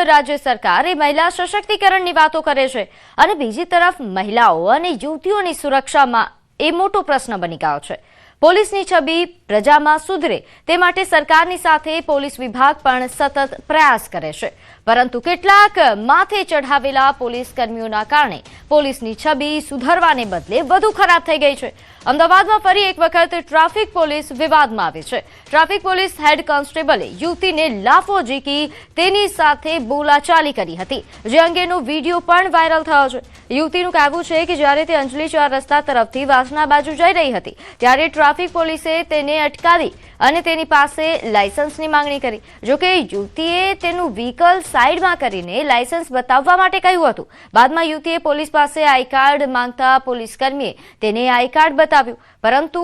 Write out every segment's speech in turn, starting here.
રાજ્ય સરકાર એ મહિલા સશક્તિકરણની વાતો કરે છે અને બીજી તરફ મહિલાઓ અને યુવતીઓની સુરક્ષામાં એ મોટો પ્રશ્ન બની ગયો છે। પોલીસની છબી પ્રજામાં સુધરે તે માટે સરકારની સાથે પોલીસ વિભાગ પણ સતત પ્રયાસ કરે છે, પરંતુ કેટલાક માથે ચઢાવેલા પોલીસ કર્મીઓના કારણે પોલીસની છબી સુધારવાને બદલે વધુ ખરાબ થઈ ગઈ છે। અમદાવાદમાં ફરી એક વખત ટ્રાફિક પોલીસ વિવાદમાં આવી છે। ટ્રાફિક પોલીસ હેડ કોન્સ્ટેબલે યુવતીને લાફો ઝીકી તેની સાથે બોલાચાલી કરી હતી, જે અંગેનો વિડીયો પણ વાયરલ થયો છે। યુવતીનું કહેવું છે કે જ્યારે તે અંજલિ 4 રસ્તા તરફથી વાસણા બાજુ જઈ રહી હતી ત્યારે ટ્રાફિક પોલીસે તેને અટકાવી અને તેની પાસે લાયસન્સની માંગણી કરી। જોકે યુવતીએ તેનું વ્હીકલ સાઈડમાં કરીને લાયસન્સ બતાવવા માટે કહ્યું હતું। બાદમાં યુવતીએ પોલીસ પાસે આઈ કાર્ડ માંગતા પોલીસ કર્મીએ તેને આઈ કાર્ડ બતાવ્યું, પરંતુ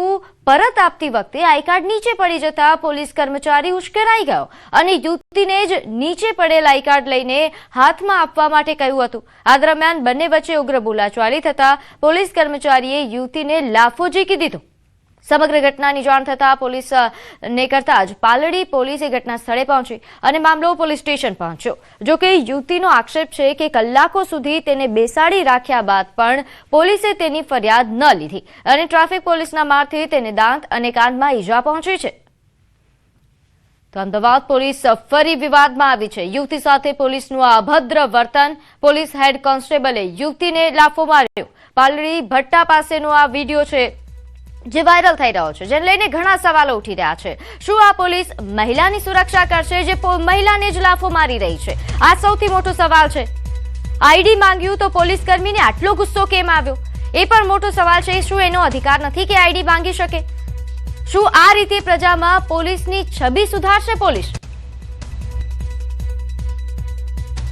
પરત આપતી વખતે આઈ કાર્ડ નીચે પડી જતા પોલીસ કર્મચારી ઉશ્કેરાઈ ગયો અને યુવતીને જ નીચે પડેલ આઈ કાર્ડ લઈને હાથમાં આપવા માટે કહ્યું હતું। આ દરમિયાન બંને વચ્ચે ઉગ્ર બોલાચાલી થતા પોલીસ કર્મચારીએ યુવતીને લાફો ઝીકી દીધો। સમગ્ર ઘટનાની જાણ થતા પોલીસને કરતા જ પાલડી પોલીસે ઘટના સ્થળે પહોંચી અને મામલો પોલીસ સ્ટેશન પહોંચ્યો। જોકે યુવતીનો આક્ષેપ છે કે કલાકો સુધી તેને બેસાડી રાખ્યા બાદ પણ પોલીસે તેની ફરિયાદ ન લીધી અને ટ્રાફિક પોલીસના મારથી તેને દાંત અને કાનમાં ઈજા પહોંચી છે। તો અમદાવાદ પોલીસ ફરી વિવાદમાં આવી છે। યુવતી સાથે પોલીસનું આ અભદ્ર વર્તન, પોલીસ હેડ કોન્સ્ટેબલે યુવતીને લાફો માર્યો। પાલડી ભટ્ટા પાસેનો આ વિડીયો છે જે વાયરલ થઈ રહ્યો છે, જેને લઈને ઘણા સવાલો ઉઠી રહ્યા છે। શું આ પોલીસ મહિલાની સુરક્ષા કરશે જે મહિલાને જ લાફો મારી રહી છે? આ સૌથી મોટો સવાલ છે। આઈડી માંગ્યું તો પોલીસ કર્મીને આટલો ગુસ્સો કેમ આવ્યો? એ પણ મોટો સવાલ છે। શું એનો અધિકાર નથી કે આઈડી માંગી શકે? શું આ રીતે પ્રજામાં પોલીસની છબી સુધારશે પોલીસ?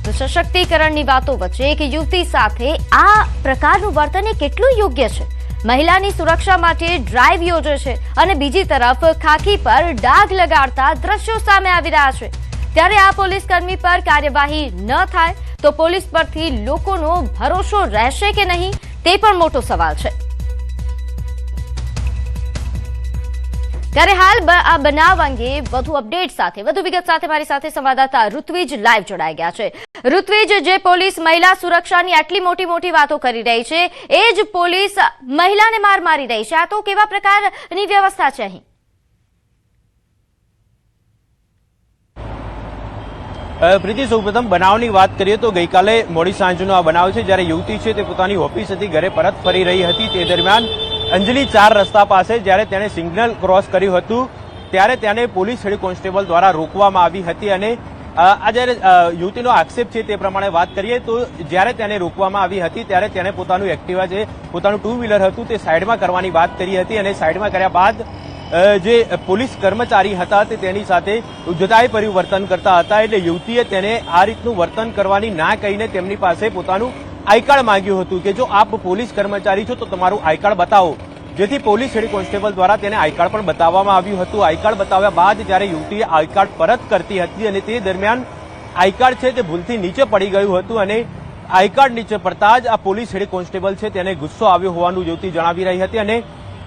તો સશક્તિકરણની વાતો વચ્ચે એક યુવતી સાથે આ પ્રકારનું વર્તન એ કેટલું યોગ્ય છે? મહિલાની સુરક્ષા માટે ડ્રાઈવ યોજે છે અને બીજી તરફ ખાખી પર ડાઘ લગાડતા દ્રશ્યો સામે આવી રહ્યા છે, ત્યારે આ પોલીસ કર્મી પર કાર્યવાહી ન થાય તો પોલીસ પરથી લોકોનો ભરોસો રહેશે કે નહીં તે પણ મોટો સવાલ છે। ત્યારે હાલ આ બનાવ અંગે વધુ અપડેટ સાથે વધુ વિગત સાથે મારી સાથે સંવાદદાતા ઋત્વિજ લાઈવ જોડાઈ ગયા છે। ઋત્વિજ, જે પોલીસ મહિલા સુરક્ષાની આટલી મોટી વાતો કરી રહી છે એ જ પોલીસ મહિલાને માર મારી રહી છે, આ તો કેવા પ્રકારની વ્યવસ્થા છે અહીં? પ્રીતિ, સૌપ્રથમ બનાવની વાત કરીએ તો ગઈકાલે મોડી સાંજનો આ બનાવ છે, જ્યારે યુવતી છે તે પોતાની ઓફિસેથી ઘરે પરત ફરી રહી હતી। તે દરમિયાન અંજલિ 4 રસ્તા પાસે જ્યારે તેણે સિગ્નલ ક્રોસ કર્યું હતું ત્યારે તેને પોલીસ હેડ કોન્સ્ટેબલ દ્વારા રોકવામાં આવી હતી અને આ જ્યારે યુવતીનો આક્ષેપ છે તે પ્રમાણે વાત કરીએ તો જ્યારે તેને રોકવામાં આવી હતી ત્યારે તેને પોતાનું એક્ટિવા છે, પોતાનું 2 વ્હીલર હતું તે સાઈડમાં કરવાની વાત કરી હતી અને સાઈડમાં કર્યા બાદ જે પોલીસ કર્મચારી હતા તે તેની સાથે ઉદ્ધતાઈભર્યું વર્તન કરતા હતા, એટલે યુવતીએ તેને આ રીતનું વર્તન કરવાની ના કહીને તેમની પાસે પોતાનું આઈ કાર્ડ માંગ્યું હતું કે જો આપ પોલીસ કર્મચારી છો તો તમારું આઈ કાર્ડ બતાવો, જેથી પોલીસ હેડ કોન્સ્ટેબલ દ્વારા તેને આઈ કાર્ડ પણ બતાવવામાં આવ્યું હતું। આઈ કાર્ડ બતાવ્યા બાદ જ્યારે યુવતીએ આઈ કાર્ડ પરત કરતી હતી અને તે દરમિયાન આઈ કાર્ડ છે તે ભૂલથી નીચે પડી ગયું હતું અને આઈ કાર્ડ નીચે પડતા જ આ પોલીસ હેડ કોન્સ્ટેબલ છે તેને ગુસ્સો આવ્યો હોવાનું યુવતી જણાવી રહી હતી અને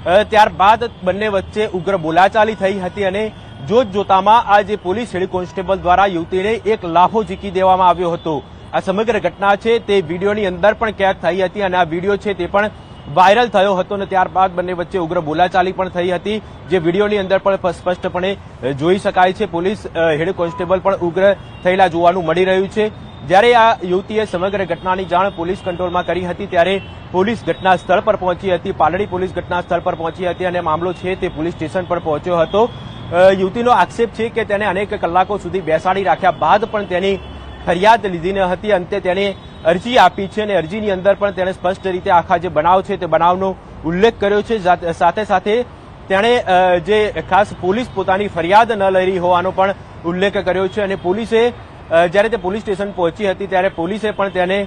ત્યારબાદ બંને વચ્ચે ઉગ્ર બોલાચાલી થઈ હતી અને જોતજોતામાં આ જે પોલીસ હેડ કોન્સ્ટેબલ દ્વારા યુવતીને એક લાફો ઝીકી દેવામાં આવ્યો હતો। આ સમગ્ર ઘટના છે તે વિડીયોની અંદર પણ કેદ થઈ હતી અને આ વિડીયો છે તે પણ વાયરલ થયો હતો અને ત્યારબાદ બંને વચ્ચે ઉગ્ર બોલાચાલી પણ થઈ હતી, જે વિડીયોની અંદર પણ સ્પષ્ટપણે જોઈ શકાય છે। પોલીસ હેડ કોન્સ્ટેબલ પણ ઉગ્ર થયેલા જોવાનું મળી રહ્યું છે। જ્યારે આ યુવતીએ સમગ્ર ઘટનાની જાણ પોલીસ કંટ્રોલમાં કરી હતી ત્યારે પોલીસ ઘટના સ્થળ પર પહોંચી હતી, પાલડી પોલીસ ઘટના સ્થળ પર પહોંચી હતી અને મામલો છે તે પોલીસ સ્ટેશન પર પહોંચ્યો હતો। યુવતીનો આક્ષેપ છે કે તેને અનેક કલાકો સુધી બેસાડી રાખ્યા બાદ પણ તેની ફરિયાદ લીધી ન હતી। અંતે તેણે અરજી આપી છે અને અરજીની અંદર પણ તેણે સ્પષ્ટ રીતે આખા જે બનાવ છે તે બનાવનો ઉલ્લેખ કર્યો છે। સાથે સાથે તેણે જે ખાસ પોલીસ પોતાની ફરિયાદ ન લઈ રહી હોવાનો પણ ઉલ્લેખ કર્યો છે અને પોલીસે જ્યારે તે પોલીસ સ્ટેશન પહોંચી હતી ત્યારે પોલીસે પણ તેને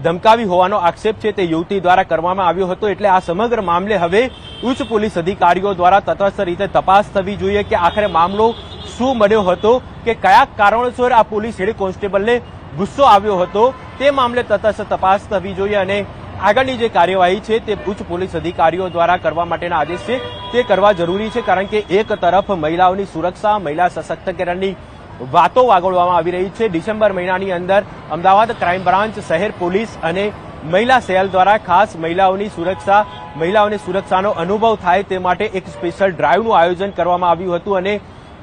ધમકાવી હોવાનો આક્ષેપ છે તે યુવતી દ્વારા કરવામાં આવ્યો હતો। એટલે આ સમગ્ર મામલે હવે ઉચ્ચ પોલીસ અધિકારીઓ દ્વારા તટસ્થ રીતે તપાસ થવી જોઈએ કે આખરે મામલો શું બન્યો હતો કે કયા કારણોસર આ પોલીસ હેડ કોન્સ્ટેબલને ગુસ્સો આવ્યો હતો તે મામલે તટસ્થ તપાસ થવી જોઈએ અને આગળની જે કાર્યવાહી છે તે ઉચ્ચ પોલીસ અધિકારીઓ દ્વારા કરવા માટેના આદેશ છે તે કરવા જરૂરી છે, કારણ કે એક તરફ મહિલાઓની સુરક્ષા, મહિલા સશક્તિકરણની વાતો વાગોળવામાં આવી રહી છે. ડિસેમ્બર મહિનાની અંદર અમદાવાદ ક્રાઇમ બ્રાન્ચ, શહેર પોલીસ અને મહિલા સેલ દ્વારા ખાસ મહિલાઓની સુરક્ષાનો અનુભવ થાય તે માટે એક સ્પેશિયલ ડ્રાઈવનું આયોજન કરવામાં આવ્યું હતું અને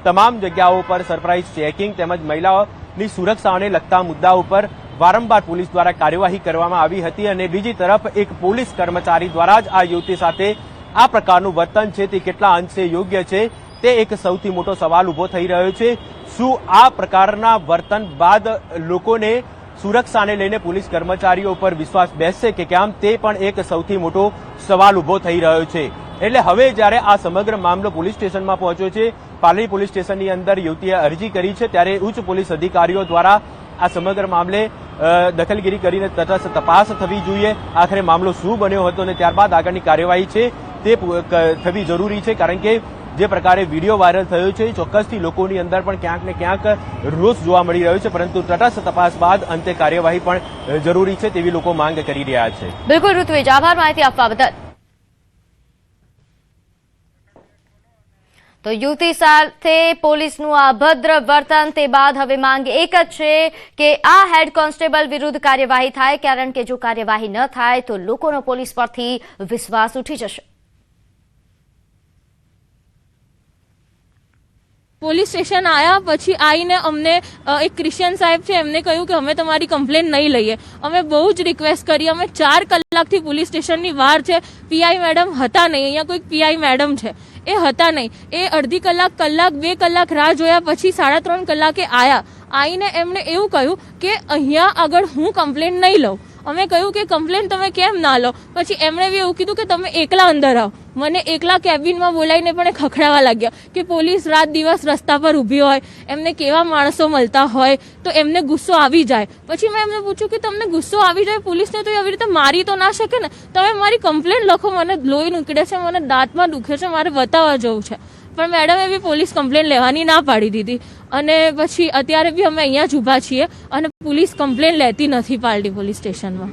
તમામ જગ્યાઓ પર સરપ્રાઇઝ ચેકિંગ તેમજ મહિલાઓની સુરક્ષાને લગતા મુદ્દા ઉપર વારંવાર પોલીસ દ્વારા કાર્યવાહી કરવામાં આવી હતી. અને બીજી તરફ એક પોલીસ કર્મચારી દ્વારા જ આ યુવતી સાથે આ પ્રકારનું વર્તન છે તે કેટલા અંશે યોગ્ય છે તે એક સૌથી મોટો સવાલ ઉભો થઈ રહ્યો છે. શું આ પ્રકારના વર્તન બાદ લોકોને સુરક્ષાને લઈને પોલીસ કર્મચારીઓ પર વિશ્વાસ બેસશે કે કેમ, તે પણ એક સૌથી મોટો સવાલ ઉભો થઈ રહ્યો છે. એટલે હવે જ્યારે આ સમગ્ર મામલો પોલીસ સ્ટેશનમાં પહોંચ્યો છે, પાલડી પોલીસ સ્ટેશનની અંદર યુવતીએ અરજી કરી છે, ત્યારે ઉચ્ચ પોલીસ અધિકારીઓ દ્વારા આ સમગ્ર મામલે દખલગીરી કરીને તટસ્થ તપાસ થવી જોઈએ. આખરે મામલો શું બન્યો હતો અને ત્યારબાદ આગળની કાર્યવાહી છે તે થવી જરૂરી છે. કારણ કે જે પ્રકારે વિડીયો વાયરલ થયો છે ચોક્કસથી લોકોની અંદર પણ ક્યાંક ને ક્યાંક રોષ જોવા મળી રહ્યો છે, પરંતુ તટસ્થ તપાસ બાદ અંતે કાર્યવાહી પણ જરૂરી છે તેવી લોકો માંગ કરી રહ્યા છે. બિલકુલ ઋત્વિજ, આભાર માહિતી આપવા બદલ. તો યુવતી સાથે પોલીસનું આ અભદ્ર વર્તન, તે બાદ હવે માંગ એક જ છે કે આ હેડ કોન્સ્ટેબલ વિરુદ્ધ કાર્યવાહી થાય, કારણ કે જો કાર્યવાહી ન થાય તો લોકોનો પોલીસ પરથી વિશ્વાસ ઉઠી જશે. પોલીસ સ્ટેશન આવ્યા પછી આવીને અમને એક ક્રિશ્ચિયન સાહેબ છે, એમને કહ્યું કે અમે તમારી કમ્પ્લેન નહીં લઈએ. અમે બહુ જ રિક્વેસ્ટ કરી, અમે 4 કલાકથી પોલીસ સ્ટેશનની બહાર છે. પીઆઈ મેડમ હતા નહીં, અહીંયા કોઈક પીઆઈ મેડમ છે એ હતા નહીં. એ અડધી કલાક, 2 કલાક રાહ જોયા પછી 3.5 કલાકે આવ્યા. આવીને એમણે એવું કહ્યું કે અહીંયા આગળ હું કમ્પ્લેન નહીં લઉં. અમે કહ્યું કે કમ્પ્લેન તમે કેમ ના લો? પછી એમણે બી એવું કીધું કે તમે એકલા અંદર આવો. મને એકલા કેબિનમાં બોલાવીને પણ ખખડાવા લાગ્યા કે પોલીસ રાત દિવસ રસ્તા પર ઊભી હોય, એમને કેવા માણસો મળતા હોય તો એમને ગુસ્સો આવી જાય. પછી મેં એમને પૂછ્યું કે તમને ગુસ્સો આવી જાય, પોલીસને તો એવી રીતે મારી તો ના શકે ને, તમે મારી કમ્પ્લેન લખો, મને લોહી નીકળે છે, મને દાંતમાં દુખે છે, મારે બતાવવા જવું છે. પણ મેડમે બી પોલીસ કમ્પ્લેન લેવાની ના પાડી દીધી. અને પછી અત્યારે બી અમે અહીંયા જ ઊભા છીએ અને પોલીસ કમ્પ્લેન લેતી નથી પાલડી પોલીસ સ્ટેશનમાં.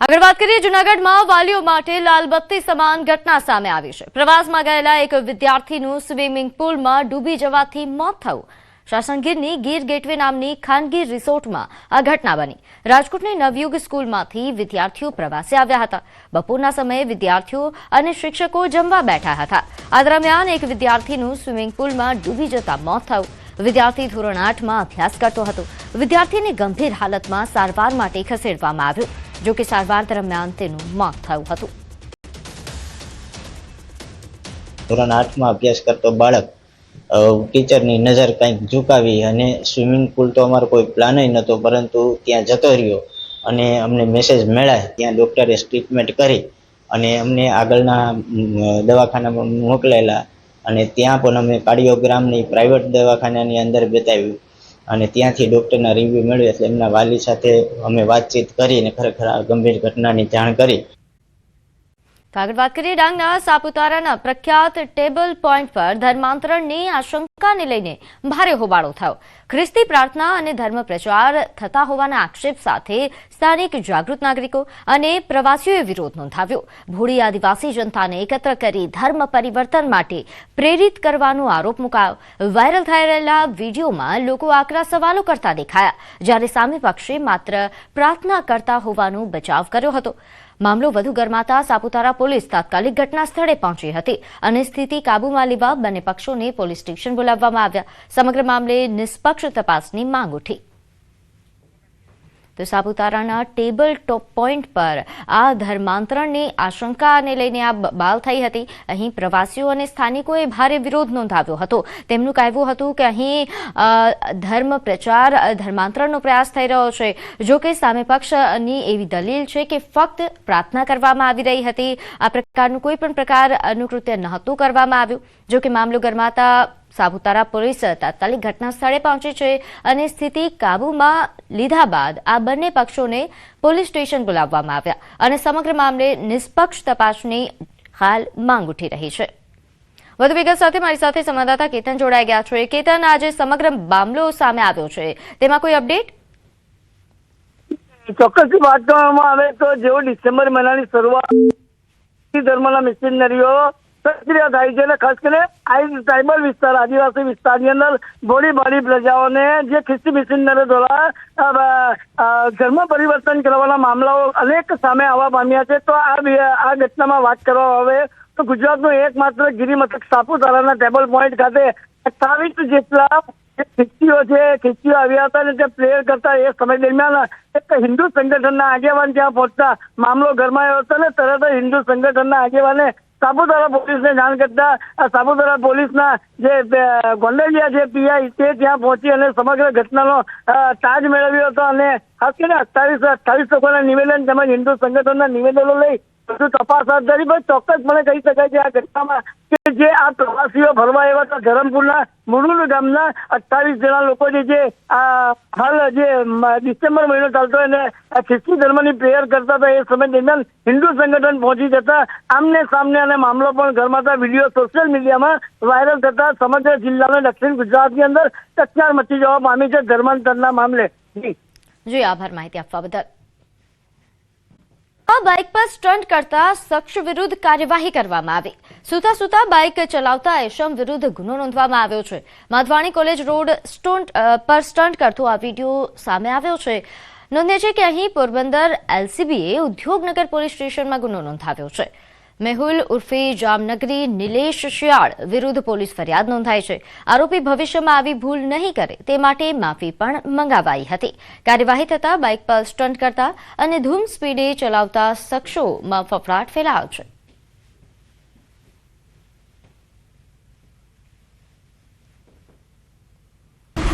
આગળ વાત કરીએ, જૂનાગઢમાં વાલીઓ માટે લાલબત્તી સમાન ઘટના સામે આવી છે. પ્રવાસમાં ગયેલા એક વિદ્યાર્થીનું સ્વિમિંગ પુલમાં ડૂબી જવાથી મોત થયું. શાસનગીરની ગીર ગેટવે નામની ખાનગી રિસોર્ટમાં આ ઘટના બની. રાજકોટની નવયુગ સ્કૂલમાંથી વિદ્યાર્થીઓ પ્રવાસે આવ્યા હતા. બપોરના સમયે વિદ્યાર્થીઓ અને શિક્ષકો જમવા બેઠા હતા. આ દરમિયાન એક વિદ્યાર્થીનું સ્વિમિંગ પુલમાં ડૂબી જતા મોત થયું. વિદ્યાર્થી ધોરણ 8માં અભ્યાસ કરતો હતો. વિદ્યાર્થીને ગંભીર હાલતમાં સારવાર માટે ખસેડવામાં આવ્યો, જો કે સારવાર દરમિયાન તેનું મોત થયું હતું. ધોરણ 8માં અભ્યાસ કરતો બાળક ટીચરની નજર કંઈક ઝુકાવી અને સ્વિમિંગ પુલ તો અમારો કોઈ પ્લાન નહોતો, પરંતુ ત્યાં જતો રહ્યો અને અમને મેસેજ મળ્યા. ત્યાં ડૉક્ટરે ટ્રીટમેન્ટ કરી અને અમને આગળના દવાખાનામાં મોકલેલા અને ત્યાં પણ અમે કાર્ડિયોગ્રામની પ્રાઇવેટ દવાખાનાની અંદર બતાવ્યું અને ત્યાંથી ડૉક્ટરના રિવ્યૂ મેળવ્યા. એટલે એમના વાલી સાથે અમે વાતચીત કરીને ખરેખર આ ગંભીર ઘટનાની જાણ કરી. આગળ વાત કરીએ, ડાંગના સાપુતારાના પ્રખ્યાત ટેબલ પોઈન્ટ પર ધર્માંતરણની આશંકાને લઈને ભારે હોબાળો થયો. ખ્રિસ્તી પ્રાર્થના અને ધર્મ પ્રચાર થતા હોવાના આક્ષેપ સાથે સ્થાનિક જાગૃત નાગરિકો અને પ્રવાસીઓએ વિરોધ નોંધાવ્યો. ભોળી આદિવાસી જનતાને એકત્ર કરી ધર્મ પરિવર્તન માટે પ્રેરિત કરવાનો આરોપ મુકાયો. વાયરલ થઈ રહેલા વિડીયોમાં લોકો આકરા સવાલો કરતા દેખાયા, જ્યારે સામે પક્ષે માત્ર પ્રાર્થના કરતા હોવાનો બચાવ કર્યો હતો. મામલો વધુ ગરમાતા સાપુતારા પોલીસ તાત્કાલિક ઘટના સ્થળે પહોંચી હતી અને સ્થિતિ કાબૂમાં લેવા બંને પક્ષોને પોલીસ સ્ટેશન બોલાવવામાં આવ્યા. સમગ્ર મામલે નિષ્પક્ષ તપાસની માંગ ઉઠી. તો સાપુતારાના ટેબલ ટોપ પોઈન્ટ પર આ ધર્માંતરણની આશંકાને લઈને આ બાલ થઈ હતી. અહીં પ્રવાસીઓ અને સ્થાનિકોએ ભારે વિરોધ નોંધાવ્યો હતો. તેમનું કહેવું હતું કે અહીં ધર્મ પ્રચાર, ધર્માંતરણનો પ્રયાસ થઈ રહ્યો છે. જો કે સામે પક્ષની એવી દલીલ છે કે ફક્ત પ્રાર્થના કરવામાં આવી રહી હતી, આ પ્રકારનું કોઈ પણ પ્રકાર અનુકૃત્ય નહોતું કરવામાં આવ્યું. જો કે મામલો ગરમાતા સાપુતારા પોલીસ તાત્કાલિક ઘટના સ્થળે પહોંચી છે અને સ્થિતિ કાબૂમાં લીધા બાદ આ બંને પક્ષોને પોલીસ સ્ટેશન બોલાવવામાં આવ્યા અને સમગ્ર મામલે નિષ્પક્ષ તપાસની હાલ માંગ ઉઠી રહી છે. વધુ વિગત સાથે મારી સાથે સંવાદદાતા કેતન જોડાઈ ગયા છે. કેતન, આજે સમગ્ર મામલો સામે આવ્યો છે, તેમાં કોઈ અપડેટ? ચોક્કસથી વાત કરવામાં આવે તો જેવો ડિસેમ્બર મહિનાની શરૂઆત ધર્મના મિશનરીઓ સક્રિય થાય છે અને ખાસ કરીને આ ટ્રાઇબલ વિસ્તાર આદિવાસી વિસ્તારની અંદર ભોળી ભાળી પ્રજાઓને જે ખ્રિસ્તી મિશનરી દ્વારા ધર્મ પરિવર્તન કરવાના મામલાઓ અનેક સામે આવવા પામ્યા છે. તો આ ઘટનામાં વાત કરવામાં આવે તો ગુજરાતનો એકમાત્ર ગિરિમથક સાપુતારાના ટેબલ પોઈન્ટ ખાતે 28 જેટલા ખ્રિસ્તીઓ આવ્યા હતા અને તે પ્રેયર કરતા એ સમય દરમિયાન એક હિન્દુ સંગઠનના આગેવાન ત્યાં પહોંચતા મામલો ગરમાયો હતો અને તરત જ હિન્દુ સંગઠનના આગેવાને સાપુતારા પોલીસને જાણ કરતા સાપુતારા પોલીસના જે ગોંડલિયા જે પીઆઈ તે ત્યાં પહોંચી અને સમગ્ર ઘટનાનો તાજ મેળવ્યો હતો અને ખાસ કરીને 28 લોકોના નિવેદન તેમજ હિન્દુ સંગઠનના નિવેદનો લઈ બધું તપાસ હાથ ધરી. પણ ચોક્કસપણે કહી શકાય છે આ ઘટનામાં કે જે આ પ્રવાસીઓ ફરવા આવ્યા હતા ધરમપુરના મુરુલ ગામના 28 જણા લોકો જે હાલ જે ડિસેમ્બર મહિનો ચાલતો અને ખ્રિસ્તી ધર્મની પ્રેયર કરતા હતા એ સમય દરમિયાન હિન્દુ સંગઠન પહોંચી જતા આમને સામને અને મામલો પણ ગરમાતા વિડીયો સોશિયલ મીડિયામાં વાયરલ થતા સમગ્ર જિલ્લાના દક્ષિણ ગુજરાતની અંદર ચકચાર મચી જવા પામી છે ધર્માંતરના મામલે. જી આભાર માહિતી આપવા બદલ. આ બાઇક પર સ્ટન્ટ કરતા શખ્સ વિરુદ્ધ કાર્યવાહી કરવામાં આવી. સૂતા બાઇક ચલાવતા એશમ વિરુદ્ધ ગુનો નોંધવામાં આવ્યો છે. માધવાણી કોલેજ રોડ પર સ્ટન્ટ કરતો આ વિડીયો સામે આવ્યો છે. નોંધે છે કે અહીં પોરબંદર એલસીબીએ ઉદ્યોગનગર પોલીસ સ્ટેશનમાં ગુનો નોંધાવ્યો છે. મેહુલ ઉર્ફે જામનગરી નિલેશ શિયાળ વિરુદ્ધ પોલીસ ફરિયાદ નોંધાઈ છે. આરોપી ભવિષ્યમાં આવી ભૂલ નહીં કરે તે માટે માફી પણ મંગાવાઈ હતી. કાર્યવાહી થતા બાઇક પર સ્ટન્ટ કરતા અને ધૂમ સ્પીડે ચલાવતા શખ્સોમાં ફફડાટ ફેલાયો છે.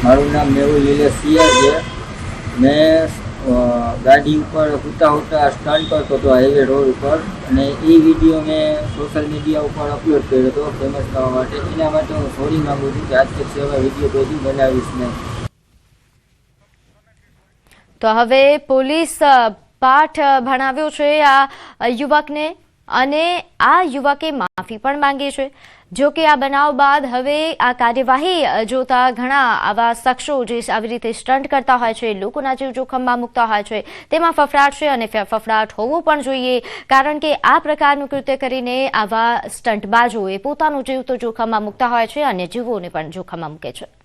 મારું નામ મેહુલ નિલેશ શિયાળ છે. મેં ગાડી ઉપર ઉતા સ્ટન્ટ કરતો હતો હાઈવે રોડ ઉપર અને એ વિડીયો મેં સોશિયલ મીડિયા ઉપર અપલોડ કર્યો હતો ફેમસ થવા માટે. એના માટે હું સોરી માગું છું કે આજ તક સેવા વિડીયો કોઈ બનાવીશ નહીં. તો હવે પોલીસ પાઠ ભણાવ્યો છે આ યુવકને અને આ યુવકે માફી પણ માંગી છે. જો કે આ બનાવ બાદ હવે આ કાર્યવાહી જોતા ઘણા આવા શખ્સો જે આવી રીતે સ્ટન્ટ કરતા હોય છે, લોકોના જીવ જોખમમાં મૂકતા હોય છે, તેમાં ફફડાટ છે અને ફફડાટ હોવો પણ જોઈએ. કારણ કે આ પ્રકારનું કૃત્ય કરીને આવા સ્ટન્ટબાજોએ પોતાનો જીવ તો જોખમમાં મૂકતા હોય છે અને જીવોને પણ જોખમમાં મૂકે છે.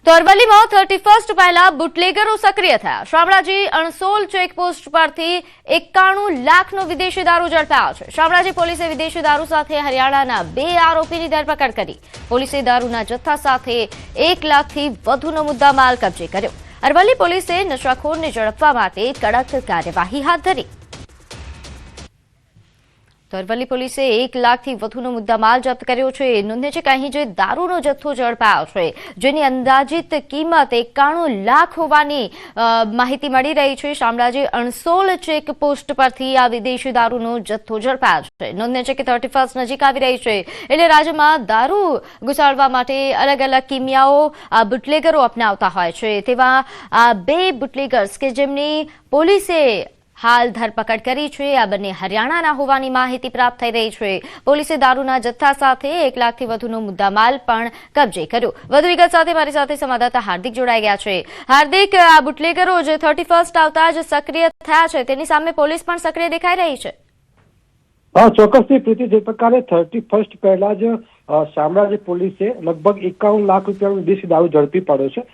તો અરવલ્લીમાં 31 પહેલા બુટલેગરો સક્રિય થયા. શામળાજી અણસોલ ચેકપોસ્ટ પરથી 91 લાખનો વિદેશી દારૂ ઝડપાયો છે. શામળાજી પોલીસે વિદેશી દારૂ સાથે હરિયાણાના 2 આરોપીની ધરપકડ કરી. પોલીસે દારૂના જથ્થા સાથે 1 લાખથી વધુનો મુદ્દામાલ કબજે કર્યો. અરવલ્લી પોલીસે નશાખોરને ઝડપવા માટે કડક કાર્યવાહી હાથ ધરી. તો અરવલ્લી પોલીસે 1 લાખથી વધુનો મુદ્દામાલ જપ્ત કર્યો છે. નોંધે છે કે અહીં જે દારૂનો જથ્થો ઝડપાયો છે જેની અંદાજિત કિંમત 91 લાખ હોવાની માહિતી મળી રહી છે. શામળાજી અણસોલ ચેકપોસ્ટ પરથી આ વિદેશી દારૂનો જથ્થો ઝડપાયો છે. નોંધે છે કે 31 નજીક આવી રહી છે એટલે રાજ્યમાં દારૂ ઘુસાડવા માટે અલગ અલગ કિમિયાઓ આ બુટલેગરો અપનાવતા હોય છે. તેવા આ 2 બુટલેગર્સ કે જેમની પોલીસે હાલ ધરપકડ કરી છે. આ બંને હરિયાણાના હોવાની માહિતી પ્રાપ્ત થઈ રહી છે. પોલીસે દારૂના જથ્થા સાથે 1 લાખથી વધુનો મુદ્દામાલ પણ કબજે કર્યો. વધુ વિગત સાથે મારી સાથે સંવાદદાતા હાર્દિક જોડાઈ ગયા છે. હાર્દિક, આ બુટલેગરો જે 31 આવતા જ સક્રિય થયા છે તેની સામે પોલીસ પણ સક્રિય દેખાઈ રહી છે. ચોક્કસથી પ્રીતિ, જે પ્રકારે 31 પહેલા જ શામળાજી પોલીસે લગભગ 51 લાખ રૂપિયાનો વિદેશી દારૂ ઝડપી પડ્યો છે.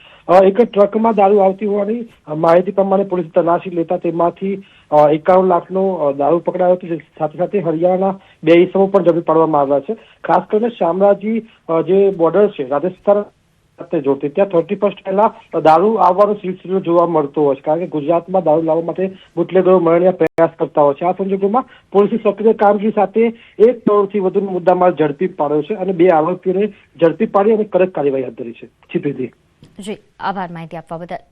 એક ટ્રકમાં દારૂ આવતી હોવાની માહિતી પ્રમાણે પોલીસે તલાશી લેતા તેમાંથી 51 લાખનો દારૂ પકડાયો હતો. સાથે સાથે હરિયાણા 2 ઇસમો પણ ઝડપી પાડવામાં આવ્યા છે. ખાસ કરીને શામળાજી જે બોર્ડર છે રાજસ્થાન જોડતી ત્યાં 31 પહેલા દારૂ આવવાનો સિલસિલો જોવા મળતો હોય છે. કારણ કે ગુજરાતમાં દારૂ લાવવા માટે બુટલેગરો મરણીય પ્રયાસ કરતા હોય છે. આ સંજોગોમાં પોલીસે સક્રિય કામગીરી સાથે 1 કરોડથી વધુનો મુદ્દામાલ ઝડપી પાડ્યો છે અને 2 આરોપીઓને ઝડપી પાડી અને કડક કાર્યવાહી હાથ ધરી છે. જી જી આભાર માહિતી આપવા બદલ.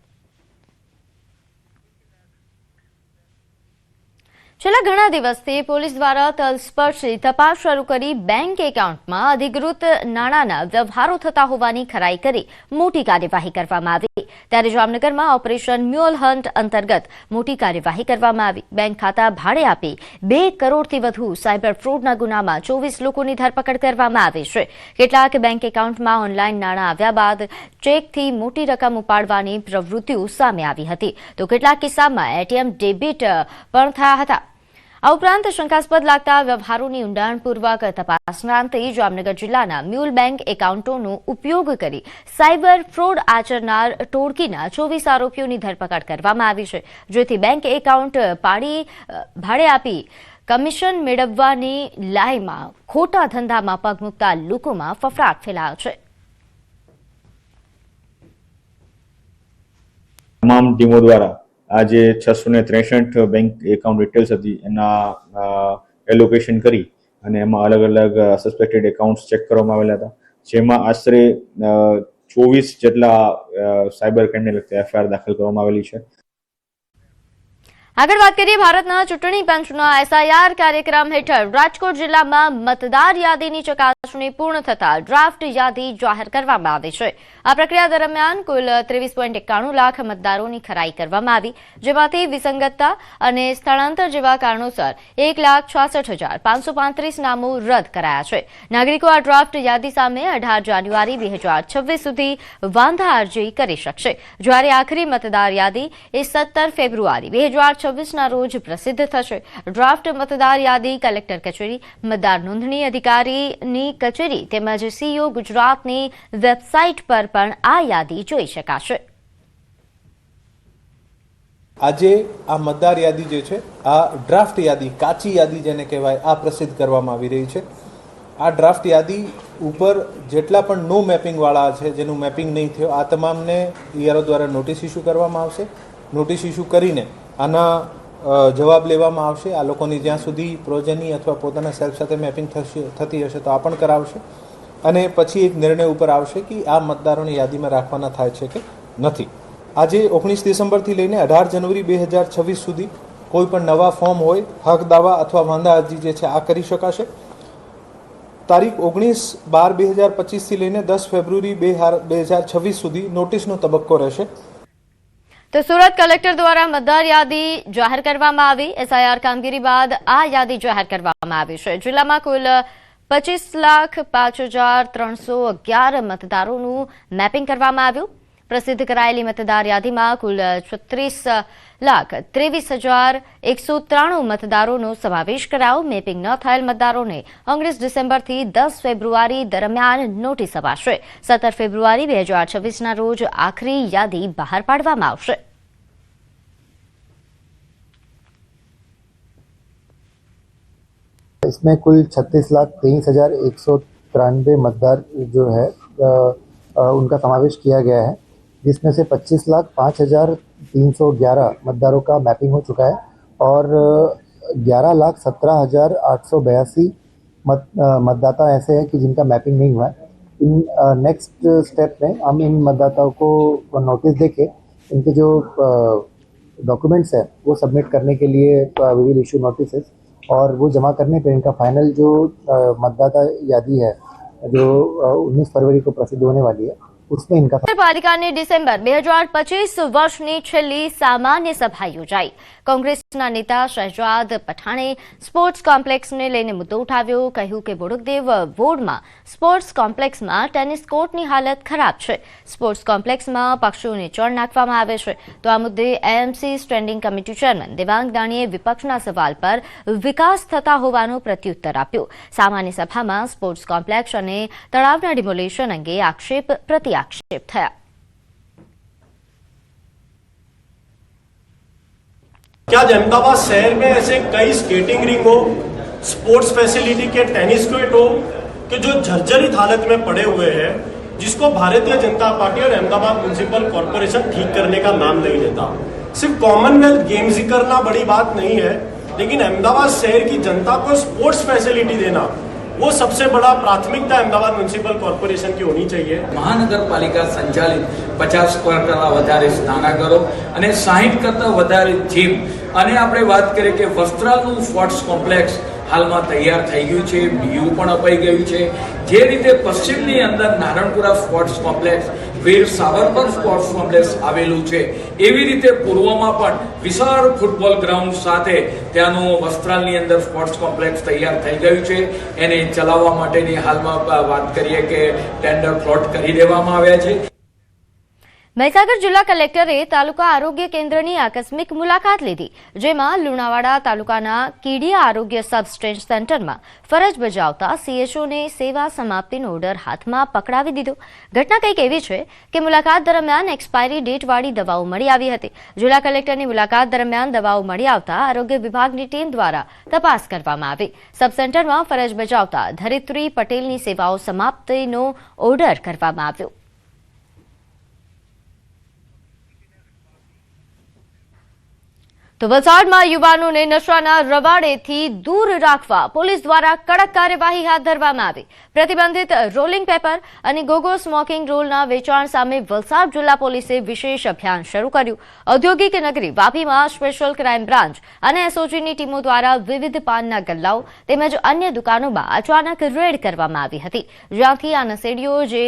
છેલ્લા ઘણા દિવસથી પોલીસ દ્વારા તલસ્પર્શી તપાસ શરૂ કરી બેંક એકાઉન્ટમાં અધિકૃત નાણાંના વ્યવહારો થતા હોવાની ખરાઈ કરી મોટી કાર્યવાહી કરવામાં આવી. ત્યારે જામનગરમાં ઓપરેશન મ્યુલ હન્ટ અંતર્ગત મોટી કાર્યવાહી કરવામાં આવી. બેંક ખાતા ભાડે આપી 2 કરોડથી વધુ સાયબર ફ્રોડના ગુનામાં 24 લોકોની ધરપકડ કરવામાં આવી છે. કેટલાક બેંક એકાઉન્ટમાં ઓનલાઈન નાણાં આવ્યા બાદ ચેકથી મોટી રકમ ઉપાડવાની પ્રવૃત્તિઓ સામે આવી હતી. તો કેટલાક કિસ્સામાં એટીએમ ડેબિટ પણ થયા હતા. આ ઉપરાંત શંકાસ્પદ લાગતા વ્યવહારોની ઊંડાણપૂર્વક તપાસના અંતે જામનગર જિલ્લાના મ્યુલ બેંક એકાઉન્ટોનો ઉપયોગ કરી સાયબર ફ્રોડ આચરનાર ટોળકીના 24 આરોપીઓની ધરપકડ કરવામાં આવી છે, જેથી બેંક એકાઉન્ટ ભાડે આપી કમિશન મેળવવાની લાઈમાં ખોટા ધંધામાં પગ મૂકતા લોકોમાં ફફડાટ ફેલાયો છે. તમામ ટીમો દ્વારા આજે 663 બેંક એકાઉન્ટ ડિટેલ્સ હતી એના એલોકેશન કરી અને એમાં અલગ અલગ સસ્પેક્ટેડ એકાઉન્ટ્સ ચેક કરવામાં આવેલા હતા, જેમાં આશરે 24 જેટલા સાયબર ક્રાઇમને લગતી એફઆઈઆર દાખલ કરવામાં આવેલી છે. આગળ વાત કરીએ ભારતના ચૂંટણી પંચના એસઆઈઆર કાર્યક્રમ હેઠળ રાજકોટ જિલ્લામાં મતદાર યાદીની ચકાસણી પૂર્ણ થતા ડ્રાફ્ટ યાદી જાહેર કરવામાં આવી છે. આ પ્રક્રિયા દરમિયાન કુલ 23.91 લાખ મતદારોની ખરાઈ કરવામાં આવી, જેમાંથી વિસંગતતા અને સ્થળાંતર જેવા કારણોસર 1,66,535 નામો રદ કરાયા છે. નાગરિકો આ ડ્રાફ્ટ યાદી સામે 18 જાન્યુઆરી 2026 સુધી વાંધા અરજી કરી શકશે, જ્યારે આખરી મતદાર યાદી એ 17 ફેબ્રુઆરી 2026ના રોજ પ્રસિદ્ધ થશે. ડ્રાફ્ટ મતદાર યાદી કલેક્ટર કચેરી, મતદાર નોંધણી અધિકારીની કચેરી તેમજ સીઓ ગુજરાતની વેબસાઇટ પર પણ આ યાદી જોઈ શકાશે. આજે આ મતદાર યાદી જે છે, આ ડ્રાફ્ટ યાદી, કાચી યાદી જેને કહેવાય, આ પ્રસિદ્ધ કરવામાં આવી રહી છે. આ ડ્રાફ્ટ યાદી ઉપર જેટલા પણ નો મેપિંગ વાળા છે, જેનું મેપિંગ નહીં થયો, આ તમામને ઈઆરઓ દ્વારા નોટિસ ઇસ્યુ કરવામાં આવશે. નોટિસ ઇસ્યુ કરીને આના જવાબ લેવામાં આવશે. આ લોકોની જ્યાં સુધી પ્રોજેની અથવા પોતાના સેલ્ફ સાથે મેપિંગ થતી હશે તો આ પણ કરાવશે, અને પછી એક નિર્ણય ઉપર આવશે કે આ મતદારોની યાદીમાં રાખવાના થાય છે કે નથી. આજે 19 ડિસેમ્બરથી લઈને 18 જાન્યુઆરી 2026 સુધી કોઈ પણ નવા ફોર્મ હોય, હક દાવા અથવા વાંધા અરજી જે છે આ કરી શકાશે. તારીખ 19/12/2025 થી લઈને 10 ફેબ્રુઆરી 2026 સુધી નોટિસનો તબક્કો રહેશે. તો સુરત કલેક્ટર દ્વારા મતદાર યાદી જાહેર કરવામાં આવી. એસઆઈઆર કામગીરી બાદ આ યાદી જાહેર કરવામાં આવી છે. જિલ્લામાં કુલ 25,05,311 મતદારોનું મેપિંગ કરવામાં આવ્યું. પ્રસિદ્ધ કરાયેલી મતદાર યાદીમાં કુલ 36,23,193 મતદારોનો સમાવેશ કરાયો. મેપિંગ ન થયેલ મતદારોને 19 ડિસેમ્બરથી 10 ફેબ્રુઆરી દરમિયાન નોટિસ અપાશે. 17 ફેબ્રુઆરી 2026ના રોજ આખરી યાદી બહાર પાડવામાં આવશે. इसमें कुल 36,23,193 मतदार जो है उनका समावेश किया गया है, जिसमें से 25,05,311 मतदारों का मैपिंग हो चुका है और 11,17,882 मतदाता ऐसे हैं कि जिनका मैपिंग नहीं हुआ है. इन नेक्स्ट स्टेप में हम इन मतदाताओं को नोटिस देके इनके जो डॉक्यूमेंट्स हैं वो सबमिट करने के लिए वी विल इशू नोटिसेस, और वो जमा करने पर इनका फाइनल जो मतदाता यादी है जो 19 फरवरी को प्रसिद्ध होने वाली है उसमें इनका. નગરપાલિકાની ડિસેમ્બર 2025 વર્ષની છેલ્લી સામાન્ય સભા યોજાઈ. કોંગ્રેસના નેતા શહેજાદ પઠાણે સ્પોર્ટ્સ કોમ્પ્લેક્સને લઈને મુદ્દો ઉઠાવ્યો. કહ્યું કે બોડકદેવ વોર્ડમાં સ્પોર્ટ્સ કોમ્પ્લેક્સમાં ટેનિસ કોર્ટની હાલત ખરાબ છે. સ્પોર્ટ્સ કોમ્પ્લેક્સમાં પક્ષીઓને ચણ નાખવામાં આવે છે. તો આ મુદ્દે AMC standing committee chairman Devang દાણીએ વિપક્ષના સવાલ પર વિકાસ થતા હોવાનો પ્રત્યુત્તર આપ્યો. સામાન્ય સભામાં સ્પોર્ટ્સ કોમ્પ્લેક્સ અને તળાવના ડિમોલેશન અંગે આક્ષેપ પ્રત્યાક્ષેપ થયા. क्या अहमदाबाद शहर में ऐसे कई स्केटिंग रिंग हो, स्पोर्ट्स फैसिलिटी के टेनिस कोर्ट हो कि जो जर्जरित हालत में पड़े हुए हैं, जिसको भारतीय जनता पार्टी और अहमदाबाद म्युनिसिपल कॉर्पोरेशन ठीक करने का नाम नहीं लेता. सिर्फ कॉमनवेल्थ गेम्स ही करना बड़ी बात नहीं है, लेकिन अहमदाबाद शहर की जनता को स्पोर्ट्स फैसिलिटी देना वो सबसे बड़ा प्राथमिकता अहमदाबाद म्युनिसिपल कॉर्पोरेशन की होनी चाहिए. મહાનગરપાલિકા સંચાલિત 50 કરતાં વધારે સ્નાનાગરો અને 60 કરતાં વધારે જીમ, અને આપણે વાત કરીએ કે વસ્ત્રાલનું સ્પોર્ટ્સ કોમ્પ્લેક્સ હાલમાં તૈયાર થઈ ગયું છે, બીયું પણ અપાઈ ગયું છે. જે રીતે પશ્ચિમની અંદર નારણપુરા સ્પોર્ટ્સ કોમ્પ્લેક્સ, વીર સાવરકર સ્પોર્ટ્સ કોમ્પ્લેક્સ આવેલું છે, એવી રીતે પૂર્વમાં પણ વિશાળ ફૂટબોલ ગ્રાઉન્ડ સાથે ત્યાંનું વસ્ત્રાલની અંદર સ્પોર્ટ્સ કોમ્પ્લેક્સ તૈયાર થઈ ગયું છે. એને ચલાવવા માટેની હાલમાં વાત કરીએ કે ટેન્ડર પ્લોટ કરી દેવામાં આવ્યા છે. મહીસાગર જિલ્લા કલેક્ટરે તાલુકા આરોગ્ય કેન્દ્રની આકસ્મિક મુલાકાત લીધી, જેમાં લુણાવાડા તાલુકાના કીડિયા આરોગ્ય સબ સેન્ટરમાં ફરજ બજાવતા CHOને સેવા સમાપ્તિનો ઓર્ડર હાથમાં પકડાવી દીધો. ઘટના કંઈક એવી છે કે મુલાકાત દરમિયાન એક્સપાયરી ડેટવાળી દવાઓ મળી આવી હતી. જિલ્લા કલેક્ટરની મુલાકાત દરમિયાન દવાઓ મળી આવતા આરોગ્ય વિભાગની ટીમ દ્વારા તપાસ કરવામાં આવી. સબ સેન્ટરમાં ફરજ બજાવતા ધરિત્રી પટેલની સેવાઓ સમાપ્તિનો ઓર્ડર કરવામાં આવ્યો. તો વલસાડમાં યુવાનોને નશાના રવાડેથી દૂર રાખવા પોલીસ દ્વારા કડક કાર્યવાહી હાથ ધરવામાં આવી. પ્રતિબંધિત રોલિંગ પેપર અને ગોગો સ્મોકિંગ રોલના વેચાણ સામે વલસાડ જિલ્લા પોલીસે વિશેષ અભિયાન શરૂ કર્યું. ઔદ્યોગિક નગરી વાપીમાં સ્પેશિયલ ક્રાઇમ બ્રાન્ચ અને એસઓજીની ટીમો દ્વારા વિવિધ પાનના ગલ્લાઓ તેમજ અન્ય દુકાનોમાં અચાનક રેડ કરવામાં આવી હતી, જ્યાંથી આ નશેડીઓ જે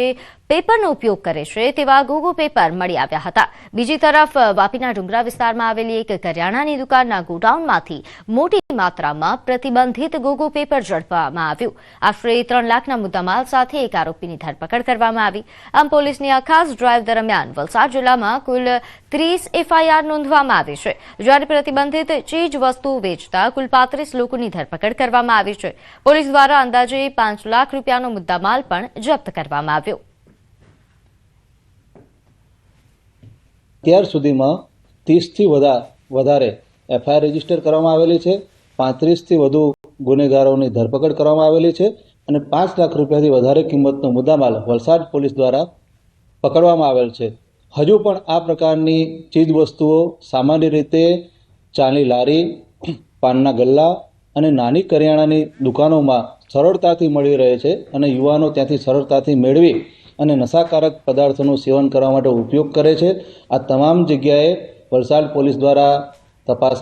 પેપરનો ઉપયોગ કરે છે તેવા ગોગો પેપર મળી આવ્યા હતા. બીજી તરફ વાપીના ડુંગરા વિસ્તારમાં આવેલી એક કરિયાણાની દુકાનના ગોડાઉનમાંથી મોટી માત્રામાં પ્રતિબંધિત ગોગો પેપર ઝડપવામાં આવ્યું. આશરે 3 લાખના મુદ્દામાલ સાથે એક આરોપીની ધરપકડ કરવામાં આવી. આમ પોલીસની આ ખાસ ડ્રાઈવ દરમિયાન વલસાડ જિલ્લામાં કુલ 30 FIR નોંધવામાં આવી છે, જ્યારે પ્રતિબંધિત ચીજ વસ્તુ વેચતા કુલ 35 લોકોની ધરપકડ કરવામાં આવી છે. પોલીસ દ્વારા અંદાજે 5 લાખ રૂપિયાનો મુદ્દામાલ પણ જપ્ત કરવામાં આવ્યો. અત્યાર સુધીમાં 30થી વધારે FIR રજીસ્ટર કરવામાં આવેલી છે, 35થી વધુ ગુનેગારોની ધરપકડ કરવામાં આવેલી છે અને 5 લાખ રૂપિયાથી વધારે કિંમતનો મુદ્દામાલ વલસાડ પોલીસ દ્વારા પકડવામાં આવેલ છે. હજુ પણ આ પ્રકારની ચીજ વસ્તુઓ સામાન્ય રીતે ચાની લારી, પાનના ગલ્લા અને નાની કરિયાણાની દુકાનોમાં સરળતાથી મળી રહે છે અને યુવાનો ત્યાંથી સરળતાથી મેળવી અને નશાકારક પદાર્થોનું સેવન કરવા માટે ઉપયોગ કરે છે. આ તમામ જગ્યાએ વલસાડ પોલીસ દ્વારા તપાસ